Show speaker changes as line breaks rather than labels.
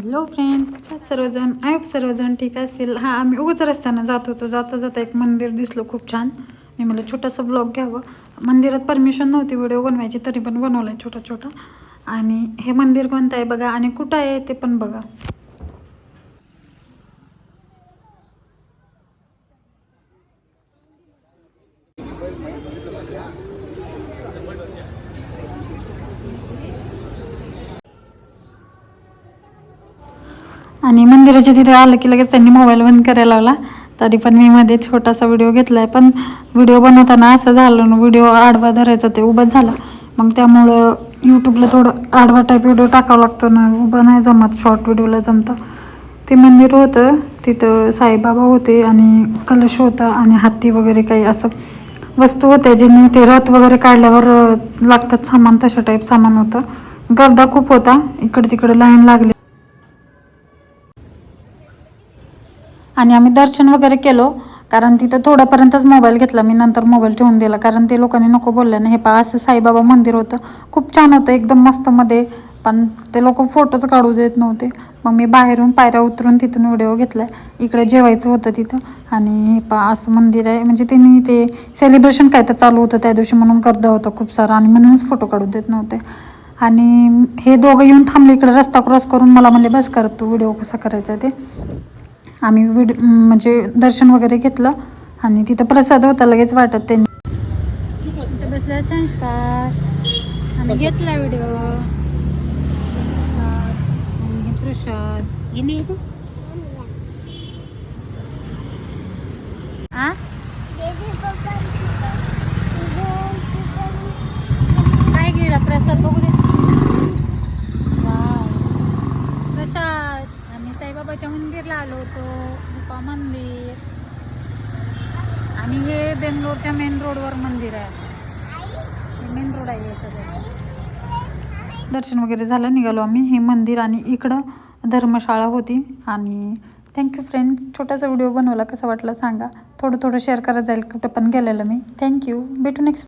Hello friend, सर्वजण सर्वजण ठीक असतील. हां, आम्ही उगाच रस्त्यानं जात होतो. जाता जाता एक मंदिर दिसलं खूप छान. मी मला छोटासा ब्लॉग घ्यावं. मंदिरात परमिशन नव्हती व्हिडिओ बनवायची, तरी पण बनवला आहे छोटा छोटा. आणि हे मंदिर कोणतं आहे बघा आणि कुठं आहे ते पण बघा. आणि मंदिराच्या तिथे आलं की लगेच त्यांनी मोबाईल बंद करायला लावला. तरी पण मी मध्ये छोटासा व्हिडिओ घेतला आहे. पण व्हिडिओ बनवताना असं झालं ना, व्हिडिओ आडवा धरायचा ते उभंच झालं. मग त्यामुळं यूट्यूबला थोडं आडवा टाईप व्हिडिओ टाकावा लागतो ना, उभं नाही जमत, शॉर्ट व्हिडिओला जमतं. ते मंदिर होतं तिथं, साईबाबा होते आणि कलश होता आणि हत्ती वगैरे काही असं वस्तू होत्या ज्यांनी ते रथ वगैरे काढल्यावर लागतात सामान, तशा टाईप सामान होतं. गर्दा खूप होता, इकडे तिकडे लाईन लागली. आणि आम्ही दर्शन वगैरे केलो, कारण तिथं थोड्यापर्यंतच मोबाईल घेतला मी, नंतर मोबाईल ठेवून दिला कारण ते लोकांनी नको बोलल्याने. हे पहा, असं साईबाबा मंदिर होतं, खूप छान होतं, एकदम मस्त मध्ये. पण ते लोक फोटोच काढू देत नव्हते. मग मी बाहेरून पायऱ्या उतरून तिथून व्हिडिओ घेतला. इकडे जेवायचं होतं तिथं. आणि हे पहा, असं मंदिर आहे. म्हणजे त्यांनी ते सेलिब्रेशन काय तर चालू होतं त्या दिवशी, म्हणून गर्दा होतं खूप सारा आणि म्हणूनच फोटो काढू देत नव्हते. आणि हे दोघं येऊन थांबले इकडे, रस्ता क्रॉस करून. मला म्हणले बस कर तू, व्हिडिओ कसा करायचा ते. आम्ही म्हणजे दर्शन वगैरे घेतलं आणि तिथं प्रसाद होता लगेच वाटत त्यांनी. तिथं बसला संस्कार, आम्ही घेतला व्हिडिओ. प्रसाद काय गेला प्रसाद बघू दे. प्रसाद. आम्ही साईबाबाच्या मंदिरला आलो होतो, रूपा मंदिर. आणि हे बेंगलोरच्या मेन रोडवर मंदिर आहे. असं मेन रोड आहे याचं. दर्शन वगैरे झालं, निघालो आम्ही. हे मंदिर आणि इकडं धर्मशाळा होती. आणि थँक्यू फ्रेंड्स, छोटासा व्हिडिओ बनवला, कसा वाटला सांगा. थोडं थोडं शेअर करत जाईल कुठं पण गेलेलं मी. थँक्यू, भेटू नेक्स्ट.